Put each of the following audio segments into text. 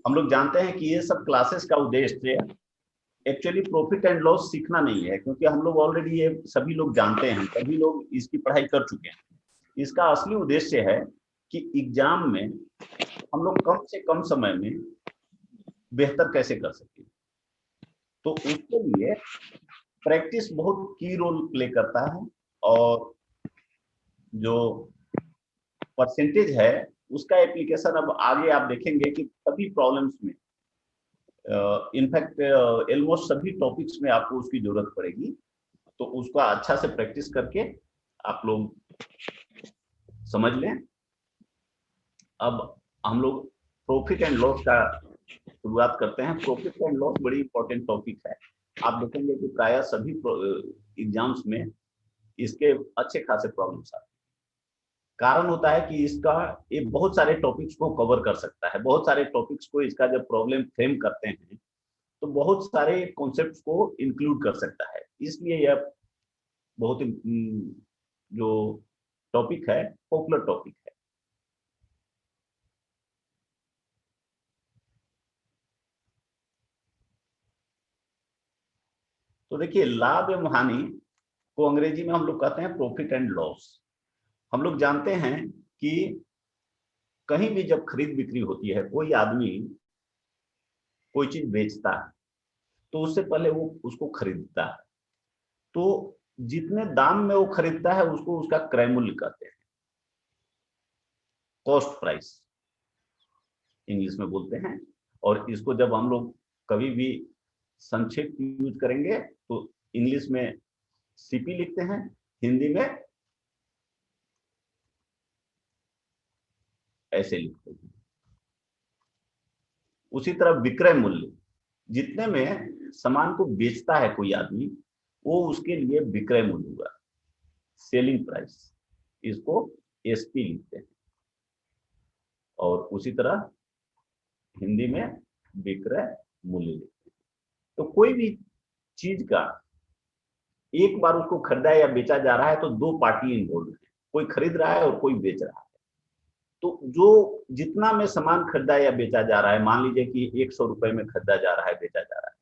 हम लोग जानते हैं कि ये सब क्लासेस का उद्देश्य एक्चुअली प्रॉफिट एंड लॉस सीखना नहीं है, क्योंकि हम लोग ऑलरेडी ये सभी लोग जानते हैं, सभी लोग इसकी पढ़ाई कर चुके हैं। इसका असली उद्देश्य है कि एग्जाम में हम लोग कम से कम समय में बेहतर कैसे कर सकें। तो उसके लिए प्रैक्टिस बहुत की रोल प्ले करता है, और जो परसेंटेज है उसका एप्लीकेशन अब आगे आप देखेंगे कि सभी प्रॉब्लम्स में, इनफैक्ट ऑलमोस्ट सभी टॉपिक्स में आपको उसकी जरूरत पड़ेगी। तो उसका अच्छा से प्रैक्टिस करके आप लोग समझ लें। अब हम लोग प्रॉफिट एंड लॉस का शुरुआत करते हैं। प्रॉफिट एंड लॉस बड़ी इंपॉर्टेंट टॉपिक है। आप देखेंगे कि प्रायः सभी एग्जाम्स में इसके अच्छे खासे प्रॉब्लम्स आते हैं। कारण होता है कि इसका ये बहुत सारे टॉपिक्स को कवर कर सकता है। बहुत सारे टॉपिक्स को इसका जब प्रॉब्लम फ्रेम करते हैं तो बहुत सारे कॉन्सेप्ट्स को इंक्लूड कर सकता है। इसलिए यह बहुत जो टॉपिक है पॉपुलर टॉपिक है। तो देखिए, लाभ एवं हानि को अंग्रेजी में हम लोग कहते हैं प्रॉफिट एंड लॉस। हम लोग जानते हैं कि कहीं भी जब खरीद बिक्री होती है, कोई आदमी कोई चीज बेचता है तो उससे पहले वो उसको खरीदता है। तो जितने दाम में वो खरीदता है उसको उसका क्रय मूल्य कहते हैं, कॉस्ट प्राइस इंग्लिश में बोलते हैं। और इसको जब हम लोग कभी भी संक्षिप्त यूज करेंगे तो इंग्लिश में सीपी लिखते हैं, हिंदी में ऐसे लिखते हैं। उसी तरह विक्रय मूल्य, जितने में सामान को बेचता है कोई आदमी, वो उसके लिए विक्रय मूल्य हुआ, सेलिंग प्राइस, इसको एसपी लिखते हैं। और उसी तरह हिंदी में विक्रय मूल्य लिखते हैं। तो कोई भी चीज का एक बार उसको खरीदा या बेचा जा रहा है तो दो पार्टी इन्वॉल्व है, कोई खरीद रहा है और कोई बेच रहा है। तो जो जितना में सामान खरीदा या बेचा जा रहा है, मान लीजिए कि 100 रुपए में खरीदा जा रहा है, बेचा जा रहा है,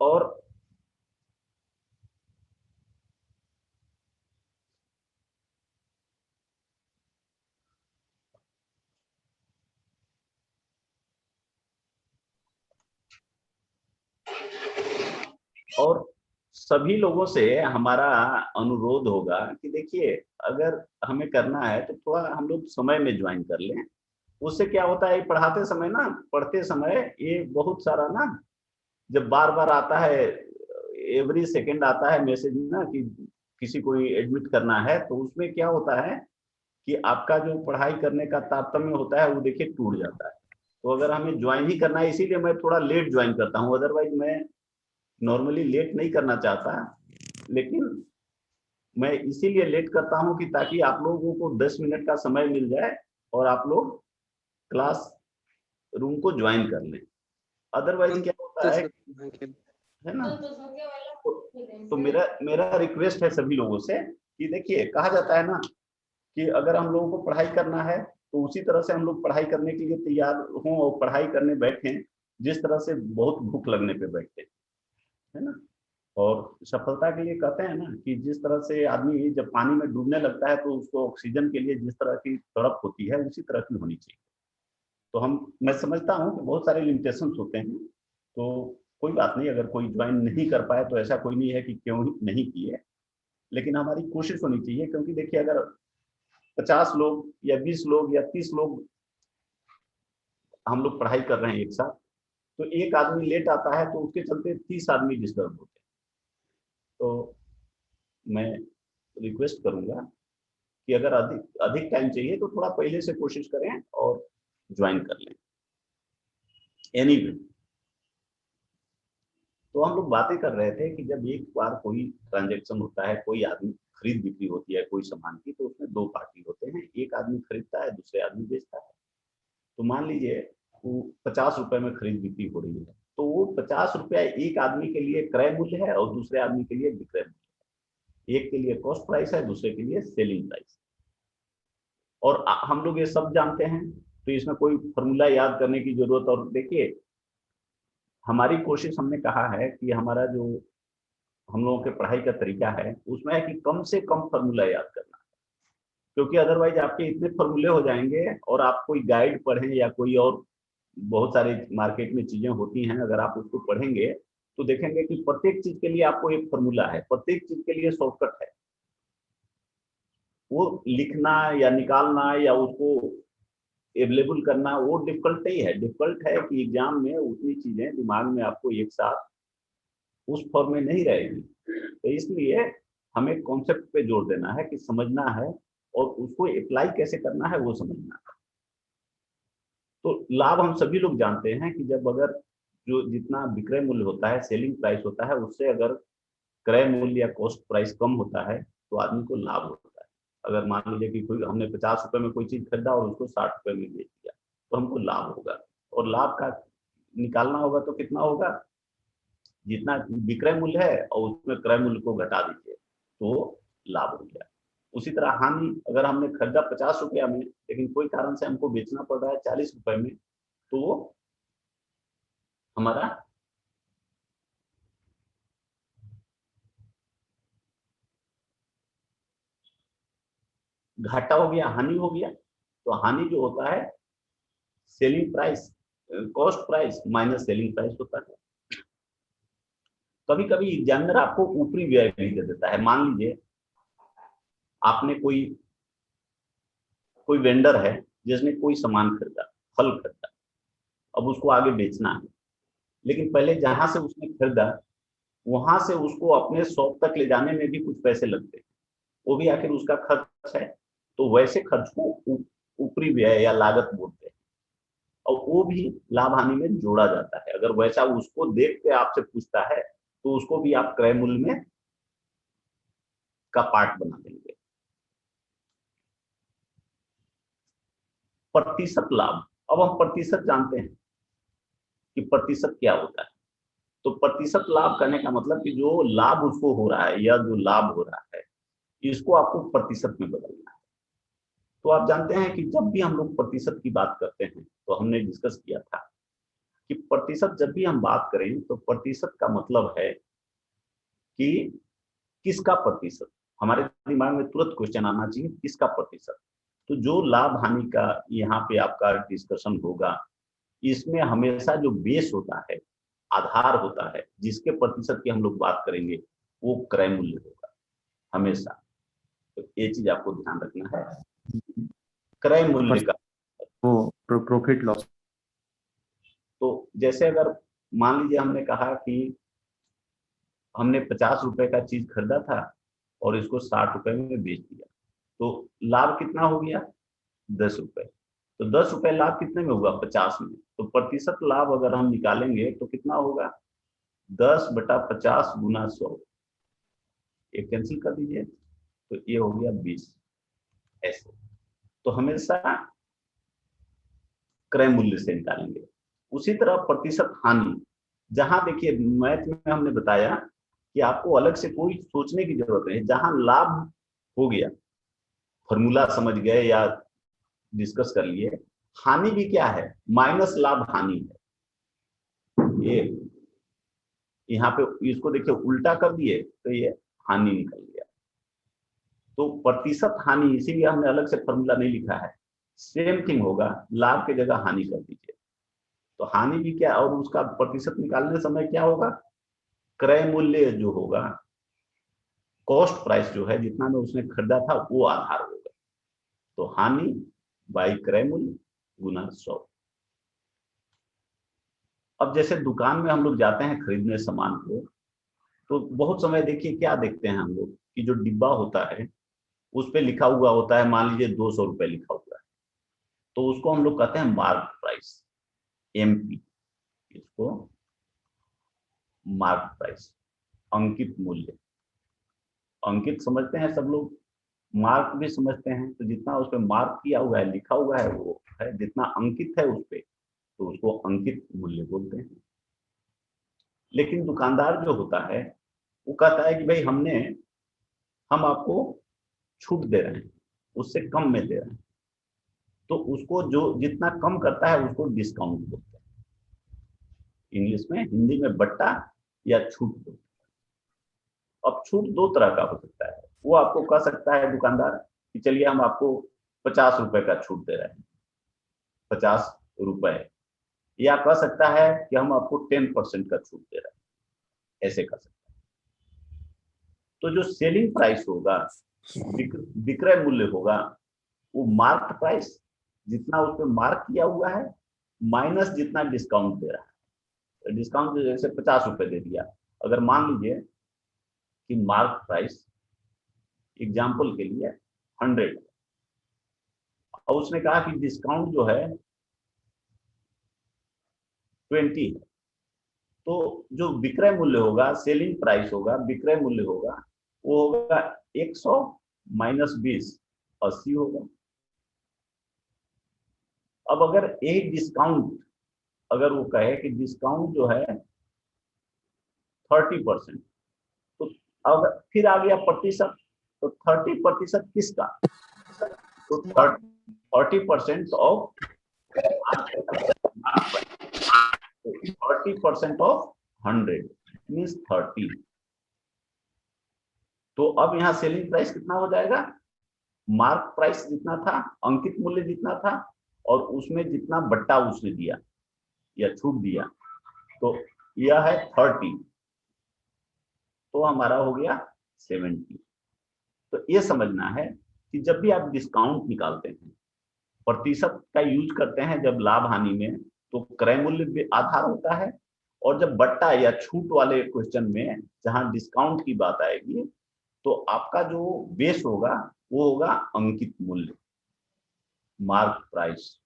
और और सभी लोगों से हमारा अनुरोध होगा कि देखिए, अगर हमें करना है तो थोड़ा हम लोग समय में ज्वाइन कर लें। उससे क्या होता है, पढ़ाते समय ना, पढ़ते समय ये बहुत सारा ना, जब बार बार आता है, एवरी सेकंड आता है मैसेज ना कि किसी को एडमिट करना है, तो उसमें क्या होता है कि आपका जो पढ़ाई करने का तारतम्य होता है वो देखिए टूट जाता है। तो अगर हमें ज्वाइन ही करना है, इसीलिए मैं थोड़ा लेट ज्वाइन करता हूँ। अदरवाइज मैं नॉर्मली लेट नहीं करना चाहता, लेकिन मैं इसीलिए लेट करता हूँ कि ताकि आप लोगों को 10 मिनट का समय मिल जाए और आप लोग क्लास रूम को ज्वाइन कर लें। अदरवाइज क्या होता है ना। तो मेरा मेरा रिक्वेस्ट है सभी लोगों से कि देखिए, कहा जाता है ना कि अगर हम लोगों को पढ़ाई करना है तो उसी तरह से हम लोग पढ़ाई करने के लिए तैयार हों और पढ़ाई करने बैठें जिस तरह से बहुत भूख लगने पे बैठते है ना। और सफलता के लिए कहते हैं ना कि जिस तरह से आदमी जब पानी में डूबने लगता है तो उसको ऑक्सीजन के लिए जिस तरह की तड़प होती है, उसी तरह की होनी चाहिए। तो मैं समझता हूँ कि बहुत सारे लिमिटेशंस होते हैं, तो कोई बात नहीं, अगर कोई ज्वाइन नहीं कर पाए तो ऐसा कोई नहीं है कि क्यों नहीं किए, लेकिन हमारी कोशिश होनी चाहिए। क्योंकि देखिए, अगर 50 लोग या 20 लोग या 30 लोग हम लोग पढ़ाई कर रहे हैं एक साथ, तो एक आदमी लेट आता है तो उसके चलते 30 आदमी डिस्टर्ब होते हैं। तो मैं रिक्वेस्ट करूंगा कि अगर अधिक अधिक टाइम चाहिए तो थोड़ा पहले से कोशिश करें और ज्वाइन कर लें। एनीवे, तो हम लोग बातें कर रहे थे कि जब एक बार कोई ट्रांजैक्शन होता है, कोई आदमी खरीद बिक्री होती है कोई सामान की, तो उसमें दो पार्टी होते हैं, एक आदमी खरीदता है, दूसरे आदमी बेचता है। तो मान लीजिए वो 50 रुपए में खरीद बिक्री हो रही है, तो वो 50 रुपया एक आदमी के लिए क्रय मूल्य है और दूसरे आदमी के लिए विक्रय मूल्य। एक के लिए कॉस्ट प्राइस है, दूसरे के लिए सेलिंग प्राइस। और हम लोग ये सब जानते हैं, तो इसमें कोई फॉर्मूला याद करने की जरूरत। और देखिए, हमारी कोशिश, हमने कहा है कि हमारा जो हम लोगों के पढ़ाई का तरीका है उसमें है कि कम से कम फॉर्मूला याद करना, क्योंकि अदरवाइज आपके इतने फॉर्मूले हो जाएंगे और आप कोई गाइड पढ़ें या कोई और बहुत सारी मार्केट में चीजें होती हैं, अगर आप उसको पढ़ेंगे तो देखेंगे कि प्रत्येक चीज के लिए आपको एक फॉर्मूला है, प्रत्येक चीज के लिए शॉर्टकट है। वो लिखना या निकालना या उसको अवेलेबल करना वो डिफिकल्ट नहीं है। डिफिकल्ट है कि एग्जाम में उतनी चीजें दिमाग में आपको एक साथ उस फॉर्म में नहीं रहेगी। तो इसलिए हमें कॉन्सेप्ट पे जोर देना है कि समझना है और उसको अप्लाई कैसे करना है वो समझना है। तो लाभ हम सभी लोग जानते हैं कि जब अगर जो जितना विक्रय मूल्य होता है, सेलिंग प्राइस होता है, उससे अगर क्रय मूल्य या कॉस्ट प्राइस कम होता है तो आदमी को लाभ होता है। अगर मान लीजिए कि कोई हमने 50 रुपए में कोई चीज खरीदा और उसको 60 रुपए में बेच दिया तो हमको लाभ होगा। और लाभ का निकालना होगा तो कितना होगा, जितना विक्रय मूल्य है और उसमें क्रय मूल्य को घटा दीजिए तो लाभ हो गया। उसी तरह हानि, अगर हमने खरीदा 50 रुपया में लेकिन कोई कारण से हमको बेचना पड़ रहा है 40 रुपए में, तो वो हमारा घाटा हो गया, हानि हो गया। तो हानि जो होता है selling price, cost price minus selling price होता है। कभी कभी एग्जामिनर आपको ऊपरी व्यय भी दे देता है। मान लीजिए आपने कोई कोई वेंडर है जिसने कोई सामान खरीदा, फल खरीदा, अब उसको आगे बेचना है, लेकिन पहले जहां से उसने खरीदा वहां से उसको अपने शॉप तक ले जाने में भी कुछ पैसे लगते हैं, वो भी आखिर उसका खर्च है। तो वैसे खर्च को ऊपरी व्यय या लागत बोलते हैं, और वो भी लाभ हानि में जोड़ा जाता है। अगर वैसा उसको देख के आपसे पूछता है तो उसको भी आप क्रय मूल्य में का पार्ट बना देंगे। प्रतिशत लाभ, अब हम प्रतिशत जानते हैं कि प्रतिशत क्या होता है। तो प्रतिशत लाभ करने का मतलब कि जो लाभ उसको हो रहा है या जो लाभ हो रहा है इसको आपको प्रतिशत में बदलना है। तो आप जानते हैं कि जब भी हम लोग प्रतिशत की बात करते हैं, तो हमने डिस्कस किया था कि प्रतिशत जब भी हम बात करें तो प्रतिशत का मतलब है कि किसका प्रतिशत। हमारे दिमाग में तुरंत क्वेश्चन आना चाहिए किसका प्रतिशत। तो जो लाभ हानि का यहाँ पे आपका डिस्कशन होगा, इसमें हमेशा जो बेस होता है, आधार होता है, जिसके प्रतिशत की हम लोग बात करेंगे वो क्रय मूल्य होगा हमेशा। तो ये चीज आपको ध्यान रखना है, क्रय मूल्य का। वो प्रॉफिट लॉस। तो जैसे अगर मान लीजिए हमने कहा कि हमने 50 रुपए का चीज खरीदा था और इसको 60 रुपए में बेच दिया, तो लाभ कितना हो गया, 10 रुपए। तो 10 रुपए लाभ कितने में हुआ, 50 में। तो प्रतिशत लाभ अगर हम निकालेंगे तो कितना होगा, 10/50 गुना 100, ये कैंसिल कर दीजिए तो ये हो गया 20। ऐसे तो हमेशा क्रय मूल्य से निकालेंगे। उसी तरह प्रतिशत हानि, जहां देखिए मैथ में हमने बताया कि आपको अलग से कोई सोचने की जरूरत नहीं, जहां लाभ हो गया फॉर्मूला समझ गए या डिस्कस कर लिए। हानि भी क्या है, माइनस लाभ हानि है। ये यहाँ पे इसको देखिए उल्टा कर दिए तो ये हानि निकल गया। तो प्रतिशत हानि, इसीलिए हमने अलग से फॉर्मूला नहीं लिखा है। सेम थिंग होगा, लाभ की जगह हानि कर दीजिए तो हानि भी क्या, और उसका प्रतिशत निकालने समय क्या होगा, क्रय मूल्य जो होगा, कॉस्ट प्राइस जो है जितना में उसने खरीदा था वो आधार होगा। तो हानि बाई क्रय मूल्य गुना 100। अब जैसे दुकान में हम लोग जाते हैं खरीदने सामान को, तो बहुत समय देखिए क्या देखते हैं हम लोग कि जो डिब्बा होता है उस पर लिखा हुआ होता है, मान लीजिए 200 रुपए लिखा हुआ है, तो उसको हम लोग कहते हैं मार्क प्राइस, एमपी। इसको मार्क प्राइस, अंकित मूल्य। अंकित समझते हैं सब लोग, मार्क भी समझते हैं। तो जितना उस पर मार्क किया हुआ है, लिखा हुआ है, वो है, जितना अंकित है उस पर, तो उसको अंकित मूल्य बोलते हैं। लेकिन दुकानदार जो होता है वो कहता है कि भाई हमने हम आपको छूट दे रहे हैं, उससे कम में दे रहे हैं, तो उसको जो जितना कम करता है उसको डिस्काउंट बोलते हैं। इंग्लिश में, हिंदी में बट्टा या छूट बोलते हैं। अब छूट दो तरह का हो सकता है। वो आपको कह सकता है दुकानदार कि चलिए हम आपको 50 रुपए का छूट दे रहे हैं, 50 रुपए, या कह सकता है कि हम आपको 10% का छूट दे रहे हैं, ऐसे कह सकता है। तो जो सेलिंग प्राइस होगा, विक्रय मूल्य होगा, वो मार्क प्राइस, जितना उस पर मार्क किया हुआ है, माइनस जितना डिस्काउंट दे रहा है। डिस्काउंट जैसे 50 रुपए दे दिया, अगर मान लीजिए कि मार्क प्राइस एग्जाम्पल के लिए 100, और उसने कहा कि डिस्काउंट जो है 20 है, तो जो विक्रय मूल्य होगा, सेलिंग प्राइस होगा, विक्रय मूल्य होगा, वो होगा 100 माइनस 20, 80 होगा। अब अगर यही डिस्काउंट, अगर वो कहे कि डिस्काउंट जो है 30%, तो अगर फिर आ गया प्रतिशत, तो 30% किसका? तो 30% ऑफ 30% ऑफ 100 मीन्स 30। तो अब यहाँ सेलिंग प्राइस कितना हो जाएगा? मार्क प्राइस जितना था, अंकित मूल्य जितना था, और उसमें जितना बट्टा उसने दिया या छूट दिया, तो यह है 30, तो हमारा हो गया 70। तो ये समझना है कि जब भी आप डिस्काउंट निकालते हैं, प्रतिशत का यूज करते हैं जब लाभ हानि में, तो क्रय मूल्य भी आधार होता है, और जब बट्टा या छूट वाले क्वेश्चन में जहां डिस्काउंट की बात आएगी, तो आपका जो बेस होगा वो होगा अंकित मूल्य, मार्क प्राइस।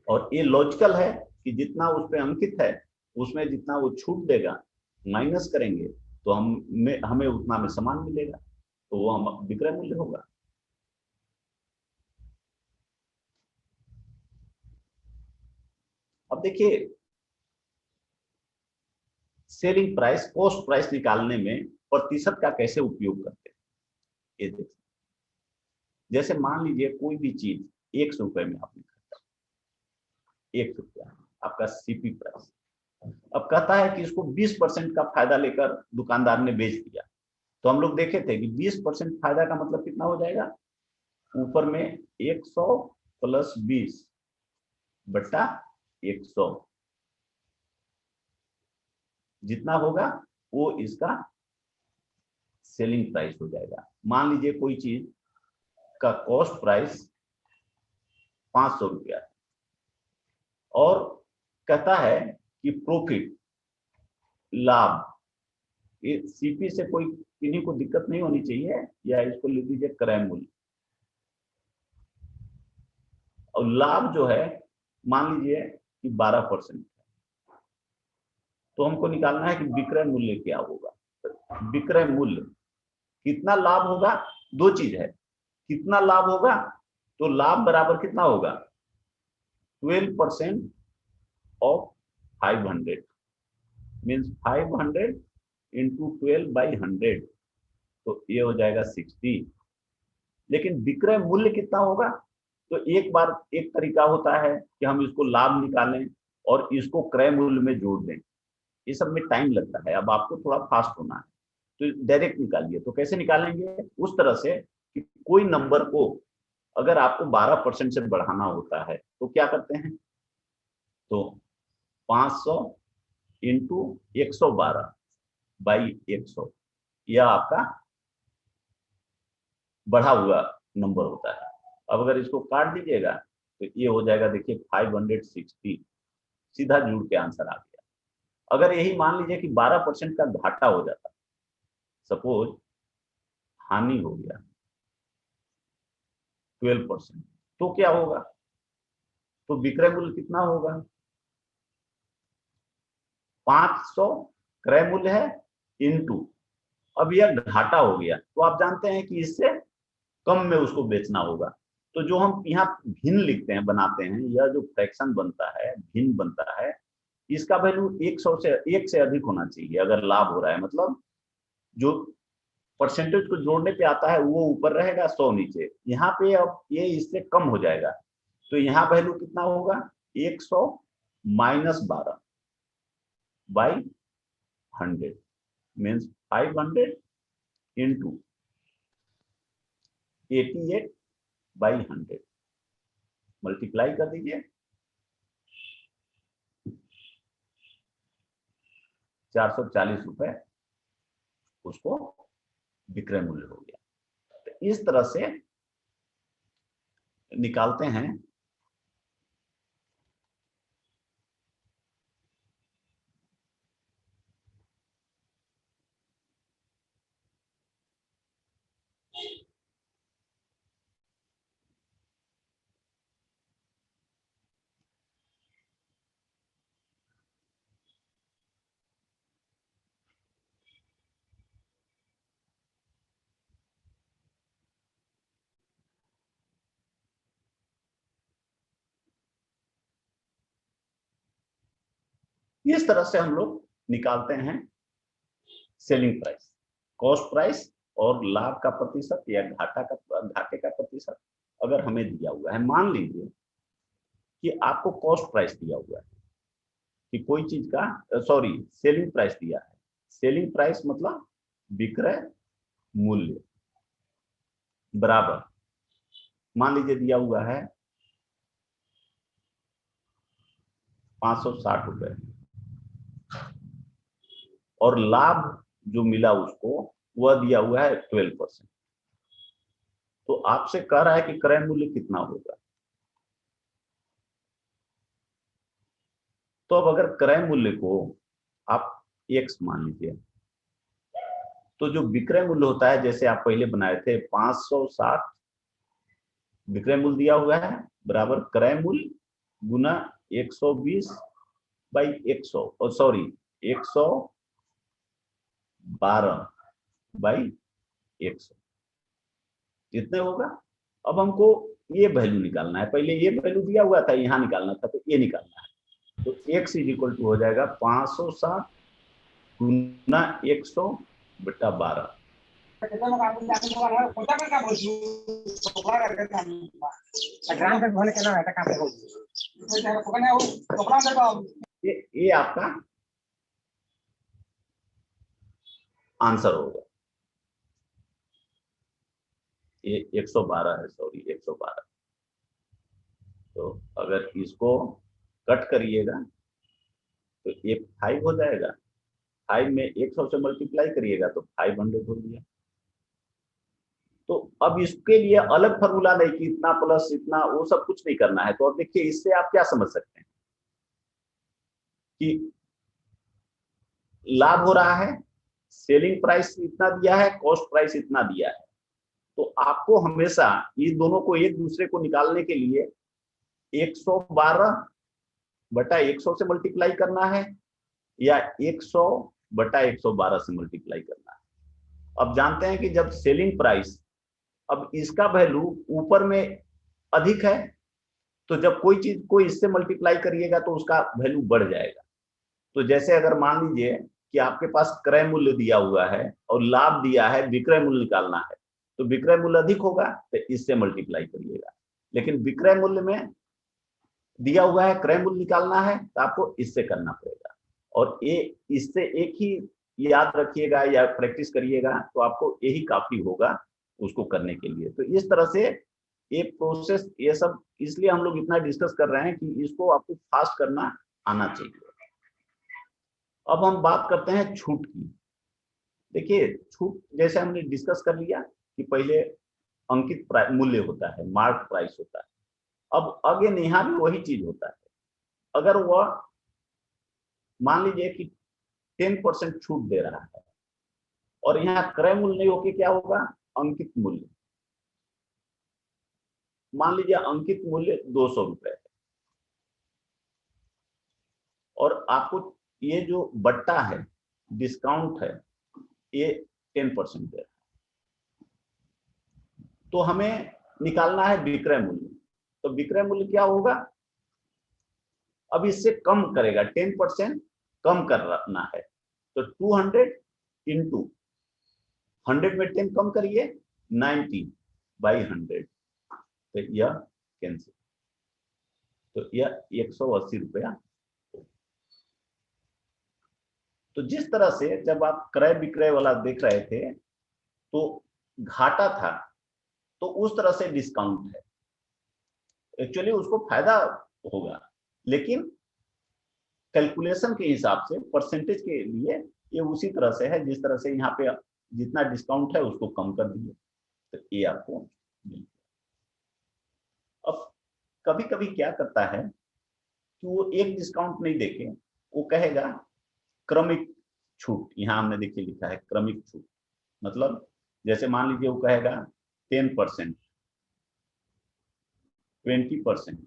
और ये लॉजिकल है कि जितना उस पे अंकित है, उसमें जितना वो छूट देगा, माइनस करेंगे तो हमें उतना में सामान मिलेगा, तो वो हम विक्रय मूल्य होगा। अब देखिए, सेलिंग प्राइस, कॉस्ट प्राइस निकालने में प्रतिशत का कैसे उपयोग करते हैं, ये देखिए। जैसे मान लीजिए कोई भी चीज 100 रुपए में आपने खरीदा, 1 रुपया आपका सीपी प्राइस। अब कहता है कि इसको 20% का फायदा लेकर दुकानदार ने बेच दिया, तो हम लोग देखे थे कि 20% फायदा का मतलब कितना हो जाएगा? ऊपर में 100 प्लस 20 बट्टा 100, जितना होगा वो इसका सेलिंग प्राइस हो जाएगा। मान लीजिए कोई चीज का कॉस्ट प्राइस 500 रुपया है, और कहता है कि प्रॉफिट, लाभ, ये सीपी से कोई किन्हीं को दिक्कत नहीं होनी चाहिए, या इसको लिख दीजिए क्रय मूल्य। और लाभ जो है मान लीजिए कि 12%, तो हमको निकालना है कि विक्रय मूल्य क्या होगा। विक्रय मूल्य कितना लाभ होगा, दो चीज है, कितना लाभ होगा, तो लाभ बराबर कितना होगा? 12% ऑफ 500 मीन्स 500 इंटू 12/100, तो ये हो जाएगा 60। लेकिन विक्रय मूल्य कितना होगा? तो एक तरीका होता है कि हम इसको लाभ निकालें और इसको क्रय मूल्य में जोड़ दें, ये सब में टाइम लगता है। अब आपको थोड़ा फास्ट होना है, तो डायरेक्ट निकालिए। तो कैसे निकालेंगे? उस तरह से कि कोई नंबर को अगर आपको 12% से बढ़ाना होता है तो क्या करते हैं? तो 500 इंटू 112/100, यह आपका बढ़ा हुआ नंबर होता है। अब अगर इसको काट दीजिएगा तो ये हो जाएगा, देखिए 560, सीधा जुड़ के आंसर आ गया। अगर यही मान लीजिए कि 12% का घाटा हो जाता, सपोज हानि हो गया 12%, तो क्या होगा? तो विक्रय मूल्य कितना होगा? 500 क्रय मूल्य है इंटू, अब यह घाटा हो गया, तो आप जानते हैं कि इससे कम में उसको बेचना होगा। तो जो हम यहाँ भिन्न लिखते हैं, बनाते हैं, यह जो फ्रैक्शन बनता है, भिन्न बनता है, इसका वैल्यू 100 से 1 से अधिक होना चाहिए अगर लाभ हो रहा है। मतलब जो परसेंटेज को जोड़ने पे आता है वो ऊपर रहेगा, 100 नीचे। यहाँ पे अब ये इससे कम हो जाएगा, तो यहाँ वैल्यू कितना होगा, 100 minus 12 by 100 means 500 into 88 by 100 multiply कर दीजिए, 440 रुपए उसको विक्रय मूल्य हो गया। तो इस तरह से निकालते हैं। इस तरह से हम लोग निकालते हैं सेलिंग प्राइस, कॉस्ट प्राइस और लाभ का प्रतिशत या घाटे का प्रतिशत अगर हमें दिया हुआ है। मान लीजिए कि आपको कॉस्ट प्राइस दिया हुआ है कि कोई चीज का सेलिंग प्राइस दिया है। सेलिंग प्राइस मतलब विक्रय मूल्य बराबर, मान लीजिए दिया हुआ है 560 रुपए और लाभ जो मिला उसको वह दिया हुआ है 12%। तो आपसे कह रहा है कि क्रय मूल्य कितना होगा। तो अब अगर क्रय मूल्य को आप x मान लीजिए, तो जो विक्रय मूल्य होता है जैसे आप पहले बनाए थे 560 विक्रय मूल्य दिया हुआ है बराबर क्रय मूल्य गुना 120 बाई 112 बाई 100 इतने होगा। अब हमको ये वैल्यू निकालना है, पहले ये वैल्यू दिया हुआ था यहाँ निकालना था, तो ये निकालना है। तो x इक्वल टू हो जाएगा 560 गुना 100 बटा 12। ये आपका आंसर होगा। ये 112 है, 112। तो अगर इसको कट करिएगा तो ये 5 हो जाएगा, 5 में 100 से मल्टीप्लाई करिएगा तो 500 हो गया। तो अब इसके लिए अलग फॉर्मूला नहीं कि इतना प्लस इतना, वो सब कुछ नहीं करना है। तो अब देखिए इससे आप क्या समझ सकते हैं कि लाभ हो रहा है, सेलिंग प्राइस इतना दिया है, कॉस्ट प्राइस इतना दिया है। तो आपको हमेशा ये दोनों को एक दूसरे को निकालने के लिए 112 बटा 100 से मल्टीप्लाई करना है या 100 बटा 112 से मल्टीप्लाई करना है। अब जानते हैं कि जब सेलिंग प्राइस, अब इसका वैल्यू ऊपर में अधिक है, तो जब कोई चीज को इससे मल्टीप्लाई करिएगा तो उसका वैल्यू बढ़ जाएगा। तो जैसे अगर मान लीजिए कि आपके पास क्रय मूल्य दिया हुआ है और लाभ दिया है विक्रय मूल्य निकालना है, तो विक्रय मूल्य अधिक होगा तो इससे मल्टीप्लाई करिएगा। लेकिन विक्रय मूल्य में दिया हुआ है क्रय मूल्य निकालना है तो आपको इससे करना पड़ेगा। और ये इससे एक ही याद रखिएगा या प्रैक्टिस करिएगा तो आपको यही काफी होगा उसको करने के लिए। तो इस तरह से ये प्रोसेस, ये सब इसलिए हम लोग इतना डिस्कस कर रहे हैं कि इसको आपको फास्ट करना आना चाहिए। अब हम बात करते हैं छूट की। देखिए छूट जैसे हमने डिस्कस कर लिया कि पहले अंकित मूल्य होता है, मार्क प्राइस होता है। अब अगेन यहाँ भी वही चीज होता है। अगर वह मान लीजिए कि 10% छूट दे रहा है और यहाँ क्रय मूल्य नहीं होके क्या होगा, अंकित मूल्य। मान लीजिए अंकित मूल्य 200 रुपए है और आपको ये जो बट्टा है, डिस्काउंट है, ये 10% है। तो हमें निकालना है विक्रय मूल्य। तो विक्रय मूल्य क्या होगा, अब इससे कम करेगा, 10% कम करना है। तो 200 इंटू 100 में 10 कम करिए, 90/100, तो यह कैंसिल, तो यह 180 रुपया। तो जिस तरह से जब आप क्रय विक्रय वाला देख रहे थे तो घाटा था, तो उस तरह से डिस्काउंट है, एक्चुअली उसको फायदा होगा, लेकिन कैलकुलेशन के हिसाब से परसेंटेज के लिए ये उसी तरह से है जिस तरह से यहाँ पे जितना डिस्काउंट है उसको कम कर दिए, तो ये आपको मिल गया। अब कभी कभी क्या करता है कि वो एक डिस्काउंट नहीं देके वो कहेगा क्रमिक छूट, यहाँ हमने देखिए लिखा है क्रमिक छूट, मतलब जैसे मान लीजिए वो कहेगा 10%, 20%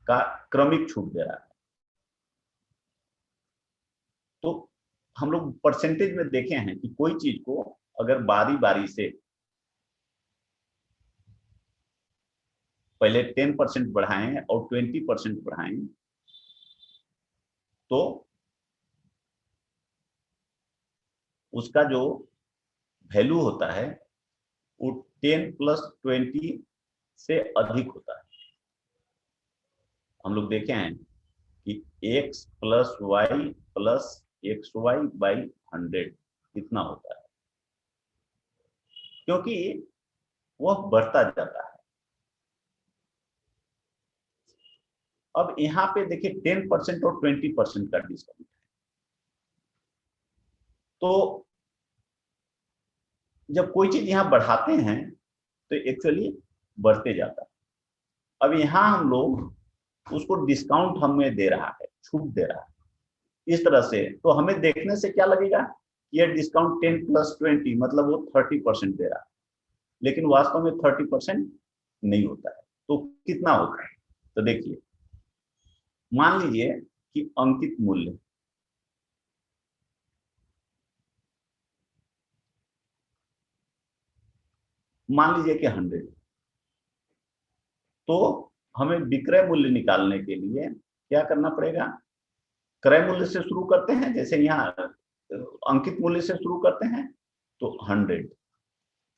का क्रमिक छूट दे रहा है। तो हम लोग परसेंटेज में देखे हैं कि कोई चीज को अगर बारी बारी से पहले 10% बढ़ाएं और 20% बढ़ाएं तो उसका जो वैल्यू होता है वो 10 + 20 से अधिक होता है। हम लोग देखे हैं कि x + y + xy/100 कितना होता है, क्योंकि वह बढ़ता जाता है। अब यहाँ पे देखिए 10% और 20% का डिस्काउंट है, तो जब कोई चीज यहाँ बढ़ाते हैं तो एक्चुअली बढ़ते जाता है। अब यहाँ हम लोग उसको डिस्काउंट हमें दे रहा है, छूट दे रहा है इस तरह से, तो हमें देखने से क्या लगेगा ये डिस्काउंट 10 + 20 मतलब वो 30% दे रहा है, लेकिन वास्तव में 30% नहीं होता है। तो कितना होता है, तो देखिए मान लीजिए कि अंकित मूल्य मान लीजिए कि 100, तो हमें विक्रय मूल्य निकालने के लिए क्या करना पड़ेगा, क्रय मूल्य से शुरू करते हैं, जैसे यहाँ अंकित मूल्य से शुरू करते हैं, तो 100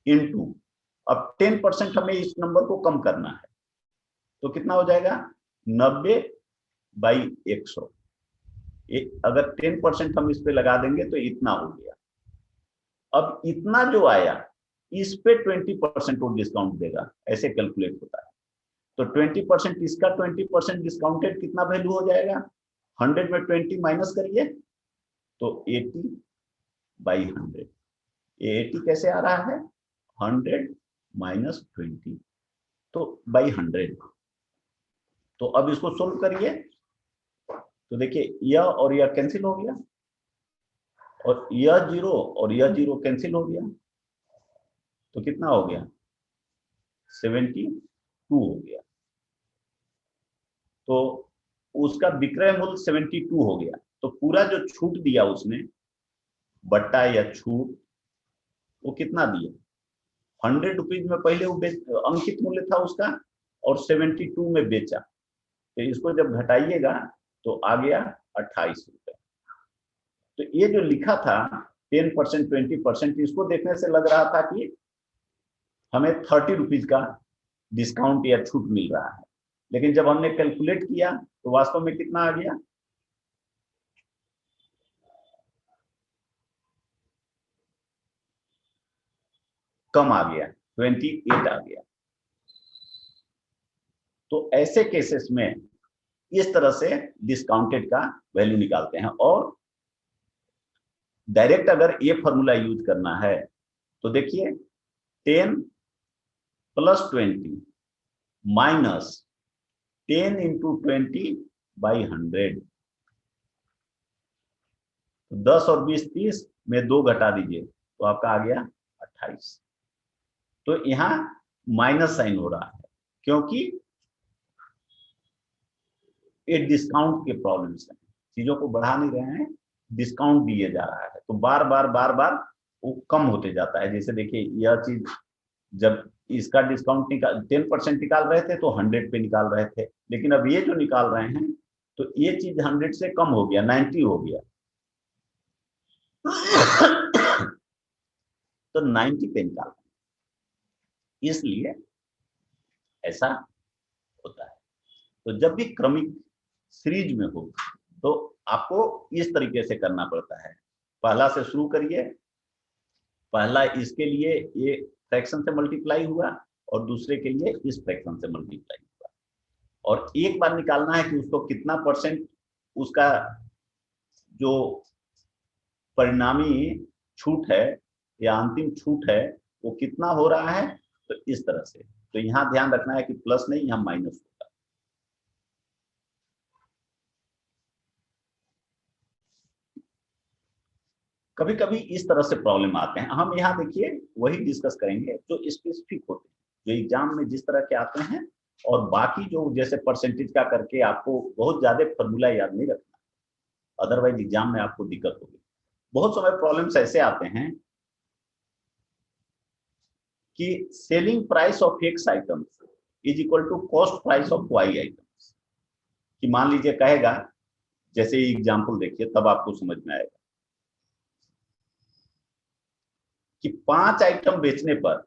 इंटू, अब 10% हमें इस नंबर को कम करना है, तो कितना हो जाएगा 90/100। अगर 10% हम इस पे लगा देंगे तो इतना हो गया। अब इतना जो आया इस पे 20% वो डिस्काउंट देगा, ऐसे कैलकुलेट होता है। तो 20% इसका 20% डिस्काउंटेड कितना वैल्यू हो जाएगा, 100 में 20 माइनस करिए तो 80/100। ये 80 कैसे आ रहा है, 100 - 20 तो /100। तो अब इसको सोल्व करिए तो देखिए यह और यह कैंसिल हो गया, और यह 0 और यह 0 कैंसिल हो गया, तो कितना हो गया 72 हो गया। तो उसका विक्रय मूल्य 72 हो गया, तो पूरा जो छूट दिया उसने बट्टा या छूट वो कितना दिया, 100 रुपीज में पहले वो अंकित मूल्य था उसका और 72 में बेचा, तो इसको जब घटाइएगा तो आ गया 28 रुपए। तो ये जो लिखा था 10% 20%, इसको देखने से लग रहा था कि हमें 30 रुपीज का डिस्काउंट या छूट मिल रहा है, लेकिन जब हमने कैलकुलेट किया तो वास्तव में कितना आ गया, कम आ गया, 28 आ गया। तो ऐसे केसेस में इस तरह से डिस्काउंटेड का वैल्यू निकालते हैं। और डायरेक्ट अगर ये फॉर्मूला यूज करना है तो देखिए 10 + 20 माइनस 10 × 20/100, 10 और 20 30 में 2 घटा दीजिए तो आपका आ गया 28। तो यहाँ माइनस साइन हो रहा है क्योंकि ये डिस्काउंट के प्रॉब्लम्स हैं, चीजों को बढ़ा नहीं रहे हैं, डिस्काउंट दिए जा रहा है, तो बार बार वो कम होते जाता है। जैसे देखिए यह चीज जब इसका डिस्काउंट 10% निकाल रहे थे तो 100 पे निकाल रहे थे, लेकिन अब ये जो निकाल रहे हैं तो ये चीज 100 से कम हो गया, 90 हो गया। तो 90 पे निकालना है, इसलिए ऐसा होता है। तो जब भी क्रमिक सीरीज में हो तो आपको इस तरीके से करना पड़ता है। पहला से शुरू करिए, पहला इसके लिए ये फ्रैक्शन से मल्टीप्लाई हुआ और दूसरे के लिए इस फ्रैक्शन से मल्टीप्लाई हुआ, और एक बार निकालना है कि उसको कितना परसेंट उसका जो परिणामी छूट है या अंतिम छूट है वो कितना हो रहा है। तो इस तरह से, तो यहां ध्यान रखना है कि प्लस नहीं, यहां माइनस होगा। कभी कभी इस तरह से प्रॉब्लम आते हैं, हम यहाँ देखिए वही डिस्कस करेंगे जो स्पेसिफिक होते हैं, जो एग्जाम में जिस तरह के आते हैं, और बाकी जो जैसे परसेंटेज का करके आपको बहुत ज्यादा फॉर्मूला याद नहीं रखना, अदरवाइज एग्जाम में आपको दिक्कत होगी। बहुत समय प्रॉब्लम्स ऐसे आते हैं कि selling price of X items is equal to cost price of Y items, कि मान लीजिए कहेगा, जैसे एग्जाम्पल देखिए तब आपको समझ में आएगा कि 5 आइटम बेचने पर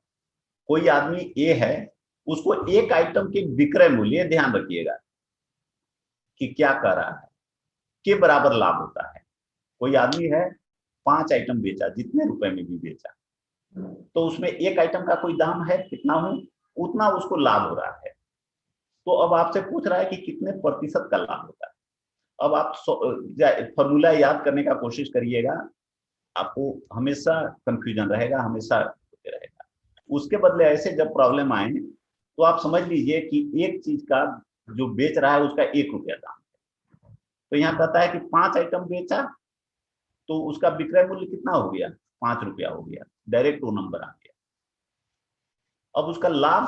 कोई आदमी ए है, उसको एक आइटम के विक्रय मूल्य, ध्यान रखिएगा कि क्या कह रहा है, के बराबर लाभ होता है। कोई आदमी है 5 आइटम बेचा, जितने रुपए में भी बेचा, तो उसमें एक आइटम का कोई दाम है कितना हो, उतना उसको लाभ हो रहा है। तो अब आपसे पूछ रहा है कि कितने प्रतिशत का लाभ होता है। अब आप फॉर्मूला याद करने का कोशिश करिएगा, आपको हमेशा कंफ्यूजन रहेगा, हमेशा होते रहेगा। उसके बदले ऐसे जब प्रॉब्लम आए तो आप समझ लीजिए कि एक चीज का जो बेच रहा है उसका 1 रुपया दाम है। तो यहाँ कहता है कि 5 आइटम बेचा तो उसका विक्रय मूल्य कितना हो गया, 5 रुपया हो गया, डायरेक्ट वो नंबर आ गया। अब उसका लाभ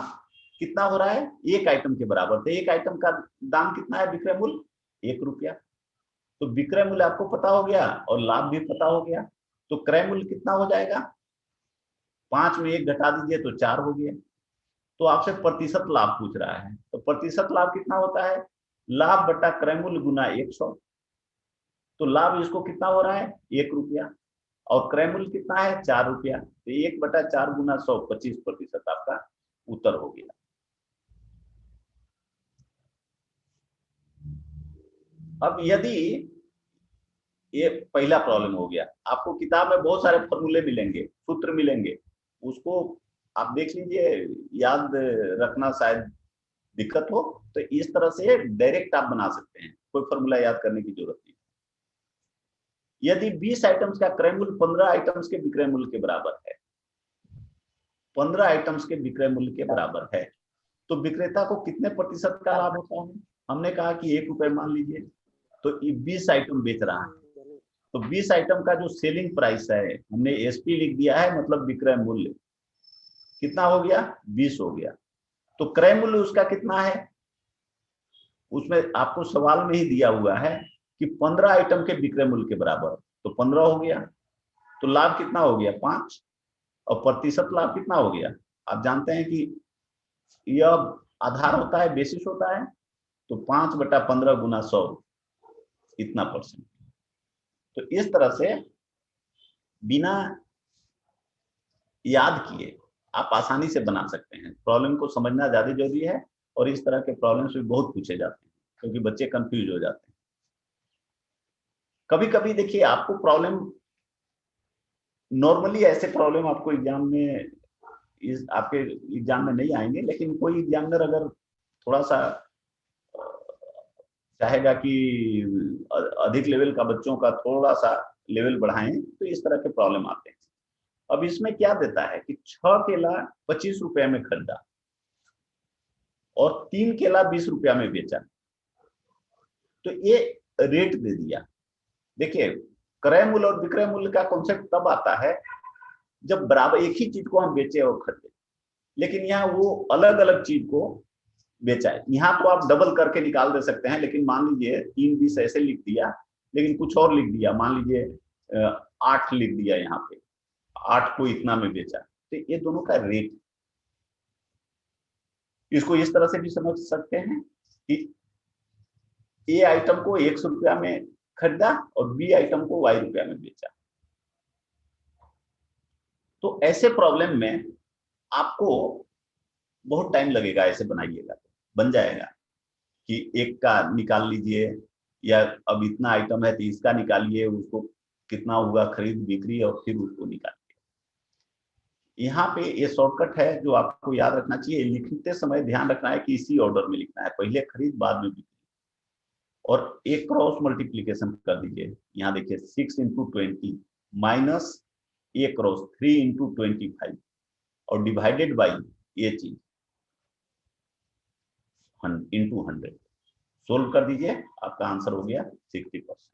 कितना हो रहा है, एक आइटम के बराबर, तो एक आइटम का दाम कितना है, विक्रय मूल्य 1 रुपया। तो विक्रय मूल्य आपको पता हो गया और लाभ भी पता हो गया, तो क्रय मूल्य कितना हो जाएगा, 5 में 1 घटा दीजिए तो 4 हो गया। तो आपसे प्रतिशत लाभ पूछ रहा है, तो प्रतिशत लाभ कितना होता है, लाभ बटा क्रय मूल्य गुना 100। तो लाभ इसको कितना हो रहा है, 1 रुपया, और क्रय मूल्य कितना है, 4 रुपया, तो 1/4 गुना 100, 25% आपका उत्तर हो गया। अब यदि ये पहला प्रॉब्लम हो गया, आपको किताब में बहुत सारे फॉर्मूले मिलेंगे, सूत्र मिलेंगे, उसको आप देख लीजिए, याद रखना शायद दिक्कत हो, तो इस तरह से डायरेक्ट आप बना सकते हैं, कोई फॉर्मूला याद करने की जरूरत नहीं। यदि 20 आइटम्स का क्रय मूल्य 15 आइटम्स के विक्रय मूल्य के बराबर है, 15 आइटम्स के विक्रय मूल्य के बराबर है, तो विक्रेता को कितने प्रतिशत का लाभ होता है। हमने कहा कि 1 रुपए मान लीजिए, तो 20 आइटम बेच रहा है, तो 20 आइटम का जो सेलिंग प्राइस है, हमने एसपी लिख दिया है, मतलब विक्रय मूल्य कितना हो गया, 20 हो गया। तो क्रय मूल्य उसका कितना है, उसमें आपको सवाल में ही दिया हुआ है कि 15 आइटम के विक्रय मूल्य के बराबर, तो 15 हो गया। तो लाभ कितना हो गया, 5, और प्रतिशत लाभ कितना हो गया। आप जानते हैं कि यह आधार होता है, बेसिस होता है, तो 5/15 गुना 100, इतना परसेंट। तो इस तरह से बिना याद किए आप आसानी से बना सकते हैं। प्रॉब्लम को समझना ज्यादा जरूरी है, और इस तरह के प्रॉब्लम्स भी बहुत पूछे जाते हैं, क्योंकि बच्चे कंफ्यूज हो जाते हैं। कभी कभी देखिए आपको प्रॉब्लम, नॉर्मली ऐसे प्रॉब्लम आपको एग्जाम में, इस आपके एग्जाम में नहीं आएंगे, लेकिन कोई एग्जामिनर अगर थोड़ा सा चाहेगा कि अधिक लेवल का बच्चों का थोड़ा सा लेवल बढ़ाएं, तो इस तरह के प्रॉब्लम आते हैं। अब इसमें क्या देता है कि 6 केला 25 रुपए में खरीदा और 3 केला 20 रुपया में बेचा, तो ये रेट दे दिया। देखिए, क्रय मूल्य और विक्रय मूल्य का कॉन्सेप्ट तब आता है जब बराबर एक ही चीज को हम बेचे और खरीदे, लेकिन यहाँ वो अलग अलग चीज को बेचा है। यहाँ तो आप डबल करके निकाल दे सकते हैं, लेकिन मान लीजिए 3 20 ऐसे लिख दिया, लेकिन कुछ और लिख दिया, मान लीजिए 8 लिख दिया, यहाँ पे 8 को इतना में बेचा, तो ये दोनों का रेट। इसको इस तरह से भी समझ सकते हैं कि ए आइटम को 100 रुपया में खरीदा और बी आइटम को Y रुपया में बेचा। तो ऐसे प्रॉब्लम में आपको बहुत टाइम लगेगा, ऐसे बनाइएगा बन जाएगा कि एक का निकाल लीजिए, या अब इतना आइटम है तो इसका निकालिए, उसको कितना हुआ खरीद बिक्री, और फिर उसको निकालिए। यहाँ पे ये शॉर्टकट है जो आपको याद रखना चाहिए। लिखते समय ध्यान रखना है कि इसी ऑर्डर में लिखना है, पहले खरीद बाद में बिक्री। और एक क्रॉस मल्टीप्लीकेशन कर दीजिए। यहाँ देखिए 6 × 20 माइनस ए क्रॉस 3 × 25 और डिवाइडेड बाई ये चीज इंटू 100। सोल्व कर दीजिए, आपका आंसर हो गया 60%।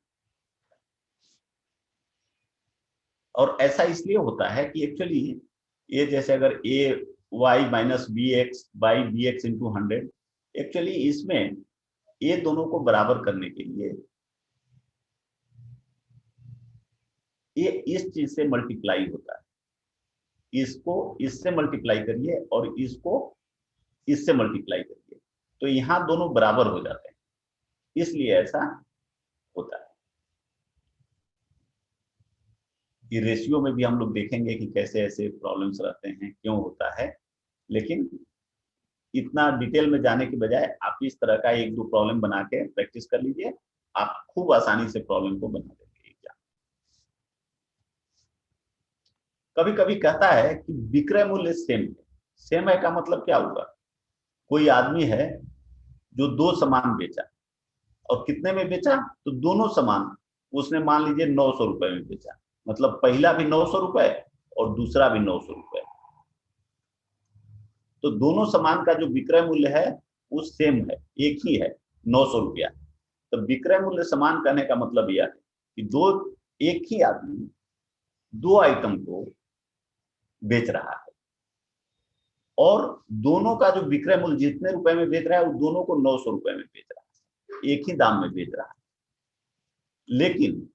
और ऐसा इसलिए होता है कि एक्चुअली ये जैसे अगर A Y minus B X by B X into 100, actually इसमें ये दोनों को बराबर करने के लिए ये इस चीज से मल्टीप्लाई होता है। इसको इससे मल्टीप्लाई करिए और इसको इससे मल्टीप्लाई करिए, तो यहां दोनों बराबर हो जाते हैं, इसलिए ऐसा होता है। ये रेशियो में भी हम लोग देखेंगे कि कैसे ऐसे प्रॉब्लम्स रहते हैं, क्यों होता है। लेकिन इतना डिटेल में जाने के बजाय आप इस तरह का 1-2 प्रॉब्लम बना के प्रैक्टिस कर लीजिए, आप खूब आसानी से प्रॉब्लम को बना देंगे एग्जाम। कभी कभी कहता है कि विक्रय मूल्य सेम है। सेम है का मतलब क्या होगा? कोई आदमी है जो 2 सामान बेचा, और कितने में बेचा? तो दोनों सामान उसने मान लीजिए 900 रुपए में बेचा, मतलब पहला भी 900 रुपए और दूसरा भी 900 रुपए। तो दोनों सामान का जो विक्रय मूल्य है वो सेम है, एक ही है, 900 रुपया। तो विक्रय मूल्य समान करने का मतलब यह है कि एक ही आदमी 2 आइटम को बेच रहा है, और दोनों का जो विक्रय मूल्य जितने रुपए में बेच रहा है वो दोनों को 900 रुपए में बेच रहा है, एक ही दाम में बेच रहा है। लेकिन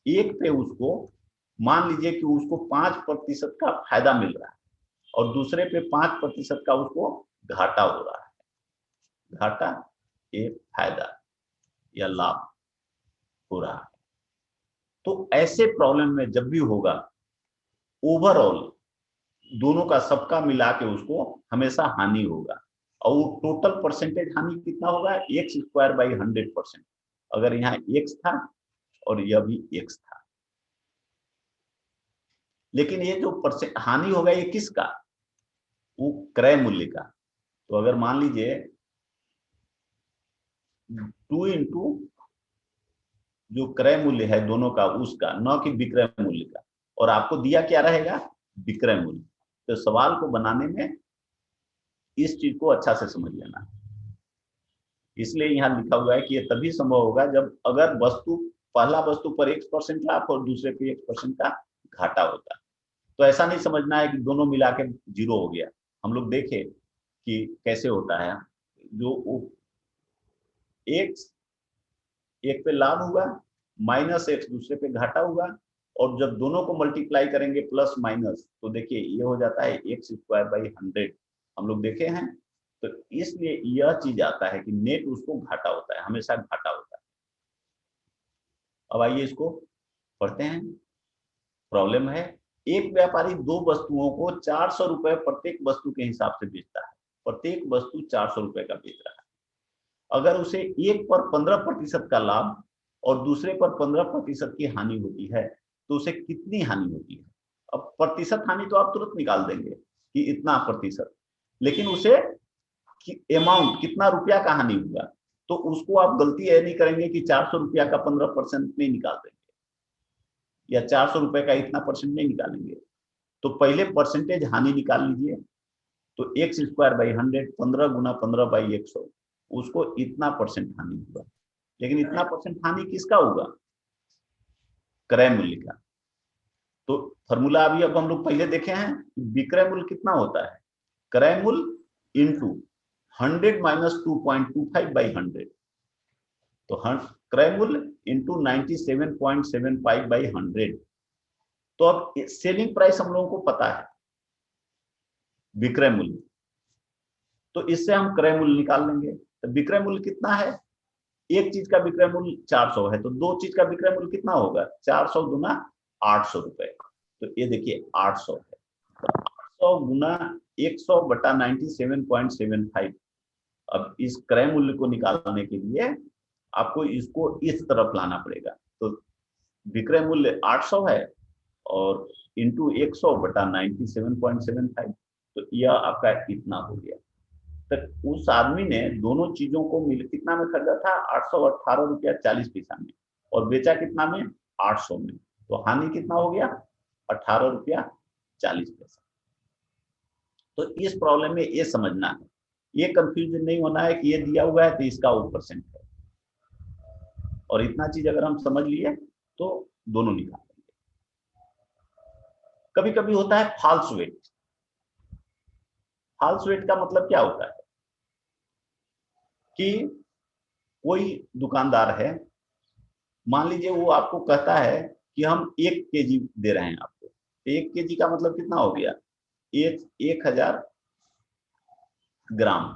एक पे उसको मान लीजिए कि उसको 5% का फायदा मिल रहा है, और दूसरे पे 5% का उसको घाटा हो रहा है। घाटा एक फायदा या लाभ हो रहा है। तो ऐसे प्रॉब्लम में जब भी होगा, ओवरऑल दोनों का सबका मिला के उसको हमेशा हानि होगा, और वो टोटल परसेंटेज हानि कितना होगा? x²/100%। अगर यहाँ x था और यह भी x था, लेकिन ये जो हानि होगा ये किसका? वो क्रय मूल्य का। तो अगर मान लीजिए 2 इंटू जो क्रय मूल्य है दोनों का, उसका, न कि विक्रय मूल्य का, और आपको दिया क्या रहेगा? विक्रय मूल्य। तो सवाल को बनाने में इस चीज को अच्छा से समझ लेना। इसलिए यहाँ लिखा हुआ है कि ये तभी संभव होगा जब अगर पहला वस्तु पर x% लाभ और दूसरे पे x% का घाटा होता है। तो ऐसा नहीं समझना है कि दोनों मिला के 0 हो गया। हम लोग देखे कि कैसे होता है, जो x एक पे लाभ हुआ, -x दूसरे पे घाटा हुआ, और जब दोनों को मल्टीप्लाई करेंगे प्लस माइनस, तो देखिए ये हो जाता है x²/100। हम लोग देखे हैं। तो इसलिए यह चीज आता है कि नेट उसको घाटा होता है, हमेशा घाटा होता है। अब आइए इसको पढ़ते हैं। प्रॉब्लम है, एक व्यापारी 2 वस्तुओं को 400 रुपए प्रत्येक वस्तु के हिसाब से बेचता है। प्रत्येक वस्तु 400 रुपए का बेच रहा है। अगर उसे एक पर 15% का लाभ और दूसरे पर 15% की हानि होती है, तो उसे कितनी हानि होती है? अब प्रतिशत हानि तो आप तुरंत निकाल देंगे कि इतना प्रतिशत, लेकिन उसे अमाउंट कितना रुपया का हानि हुआ, तो उसको आप गलती ये नहीं करेंगे कि 400 रुपया का 15% नहीं निकाल देंगे, या 400 रुपए का इतना परसेंट नहीं निकालेंगे। तो पहले परसेंटेज हानि निकाल लीजिए। तो x²/100, 15 गुना 15/100, उसको इतना परसेंट हानि हुआ। लेकिन इतना परसेंट हानि किसका होगा? क्रय मूल्य का। तो फॉर्मूला अभी अब हम लोग पहले देखे हैं, विक्रय मूल्य कितना होता है? क्रय मूल्य इंटू 100 माइनस 2.25/100। तो क्रय मूल्य इंटू 97.75/100। तो अब सेलिंग प्राइस हम लोगों को पता है, विक्रय मूल्य, तो इससे हम क्रय मूल्य निकाल लेंगे। तो विक्रय मूल्य कितना है? एक चीज का विक्रय मूल्य 400 है, तो 2 चीज का विक्रय मूल्य कितना होगा? 400 गुना 800 रुपए। तो ये देखिए 800 है। 800 गुना 100 बटा 97.75। अब इस क्रय मूल्य को निकालने के लिए आपको इसको इस तरफ लाना पड़ेगा। तो विक्रय मूल्य 800 है और इंटू 100 बटा 97.75, तो यह आपका इतना हो गया। तो उस आदमी ने दोनों चीजों को मिल कितना में खरीदा था? 818 रुपया 40 पैसा में, और बेचा कितना में? 800 में। तो हानि कितना हो गया? 18 रुपया 40 पैसा। तो इस प्रॉब्लम में ये समझना है, ये कंफ्यूजन नहीं होना है कि ये दिया हुआ है तो इसका वो परसेंट है, और इतना चीज अगर हम समझ लिए तो दोनों निकाल लेंगे। कभी कभी होता है फॉल्स वेट। फॉल्स वेट का मतलब क्या होता है कि कोई दुकानदार है, मान लीजिए वो आपको कहता है कि हम 1 केजी दे रहे हैं आपको। 1 केजी का मतलब कितना हो गया? 1000 ग्राम।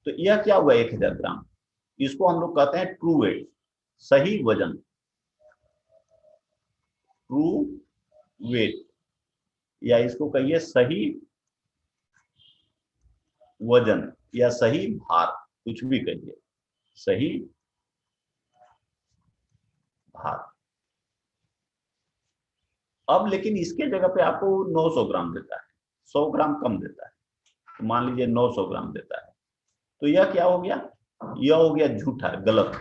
तो यह क्या हुआ 1000 ग्राम? इसको हम लोग कहते हैं ट्रू वेट, सही वजन, ट्रू वेट, या इसको कहिए सही वजन या सही भार, कुछ भी कहिए, सही भार। अब लेकिन इसके जगह पे आपको 900 ग्राम देता है, 100 ग्राम कम देता है, तो मान लीजिए 900 ग्राम देता है। तो यह क्या हो गया? यह हो गया झूठा, गलत,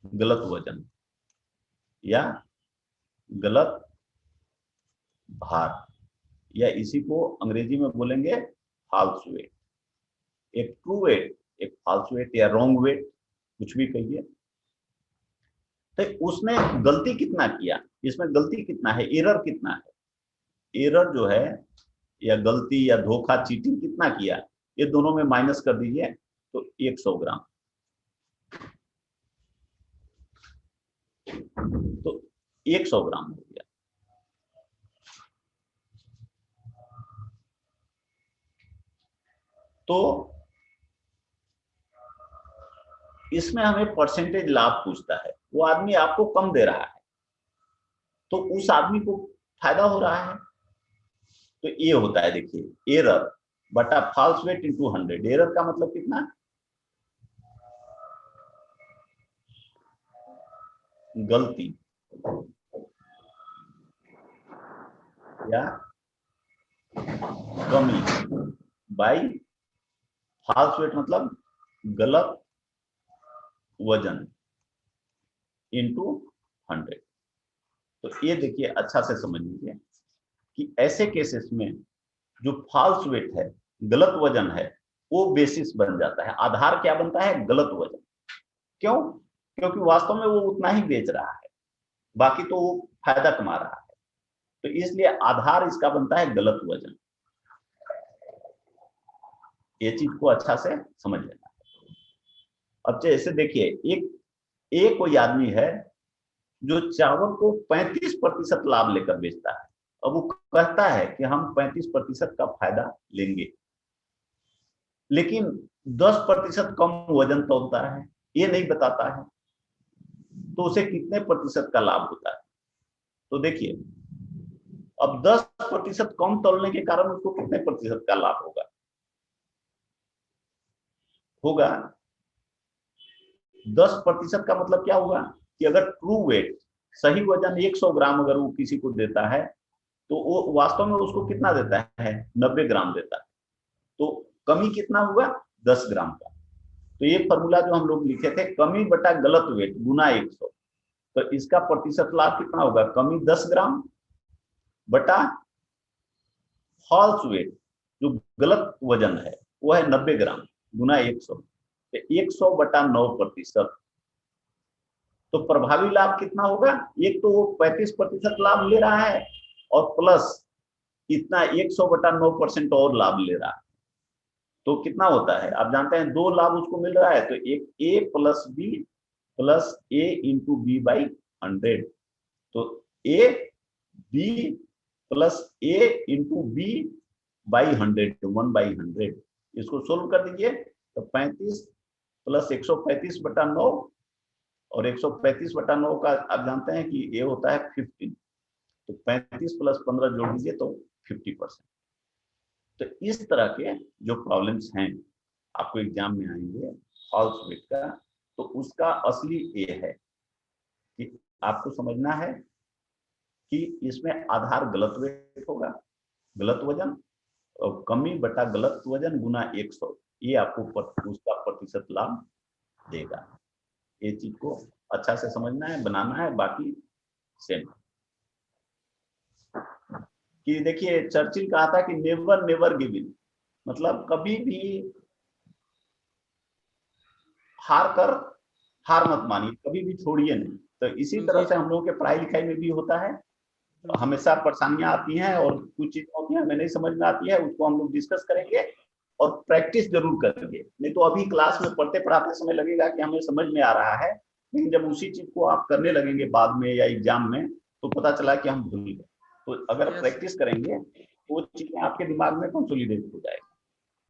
गलत वजन या गलत भार, या इसी को अंग्रेजी में बोलेंगे फॉल्स वेट। एक ट्रू वेट, एक फॉल्स वेट या रॉन्ग वेट, कुछ भी कहिए। तो उसने गलती कितना किया, इसमें गलती कितना है, एरर कितना है? एरर जो है या गलती या धोखा, चीटिंग कितना किया, ये दोनों में माइनस कर दीजिए तो 100 ग्राम। तो 100 ग्राम हो गया। तो इसमें हमें परसेंटेज लाभ पूछता है। वो आदमी आपको कम दे रहा है तो उस आदमी को फायदा हो रहा है। तो ये होता है, देखिए, एरर बटा फॉल्स वेट इंटू 100। एरर का मतलब कितना? गलती या कमी, बाई फॉल्स वेट मतलब गलत वजन इंटू 100। तो ये देखिए, अच्छा से समझ लीजिए कि ऐसे केसेस में जो फॉल्स वेट है, गलत वजन है, वो बेसिस बन जाता है, आधार क्या बनता है? गलत वजन। क्यों? क्योंकि वास्तव में वो उतना ही बेच रहा है, बाकी तो वो फायदा कमा रहा है, तो इसलिए आधार इसका बनता है गलत वजन। ये चीज को अच्छा से समझ लेना। अब जैसे देखिए, एक कोई आदमी है जो चावल को 35% लाभ लेकर बेचता है। अब वो कहता है कि हम 35% का फायदा लेंगे, लेकिन 10% कम वजन तोलता है, ये नहीं बताता है, तो उसे कितने प्रतिशत का लाभ होता है? तो देखिए, अब 10% कम तोलने के कारण उसको कितने प्रतिशत का लाभ होगा? होगा 10% का मतलब क्या होगा कि अगर ट्रू वेट, सही वजन 100 ग्राम अगर वो किसी को देता है, तो वो वास्तव में उसको कितना देता है? 90 ग्राम देता है। तो कमी कितना हुआ? 10 ग्राम का। तो ये फॉर्मूला जो हम लोग लिखे थे, कमी बटा गलत वेट गुना 100, तो इसका प्रतिशत लाभ कितना होगा? कमी 10 ग्राम बटा फॉल्स वेट जो गलत वजन है वो है 90 ग्राम गुना 100, तो 100 बटा 9%। तो प्रभावी लाभ कितना होगा? एक तो वो 35% लाभ ले रहा है और प्लस इतना 100 बटा 9% और लाभ ले रहा है, तो कितना होता है? आप जानते हैं, 2 लाभ उसको मिल रहा है, तो एक A plus B plus A into B by 100। तो A B plus A into B by 100, 1/100। इसको सोल्व कर दीजिए तो 35 प्लस 135 बटा 9, और 135 बटा 9 का आप जानते हैं कि ये होता है 15, तो 35 प्लस 15 जोड़ दीजिए तो 50%। तो इस तरह के जो प्रॉब्लम्स हैं आपको एग्जाम में आएंगे फॉल्स वेट का, तो उसका असली ये है कि आपको समझना है कि इसमें आधार गलत वेट होगा, गलत वजन, और कमी बटा गलत वजन गुना 100, ये आपको उसका प्रतिशत लाभ देगा। ये चीज को अच्छा से समझना है, बनाना है, बाकी सेम। कि देखिए चर्चिल कहा था कि नेवर नेवर गिव इन, मतलब कभी भी हार मत मानिए, कभी भी छोड़िए नहीं। तो इसी तरह से हम लोगों के पढ़ाई लिखाई में भी होता है, हमेशा परेशानियां आती हैं और कुछ चीजें होती हैं हमें नहीं समझ में आती है, उसको हम लोग डिस्कस करेंगे और प्रैक्टिस जरूर करेंगे। नहीं तो अभी क्लास में पढ़ते पढ़ाते समय लगेगा कि हमें समझ में आ रहा है, लेकिन जब उसी चीज को आप करने लगेंगे बाद में या एग्जाम में तो पता चला कि हम भूल गए। तो अगर प्रैक्टिस करेंगे तो वो चीजें आपके दिमाग में कंसोलिडेट हो जाएगी।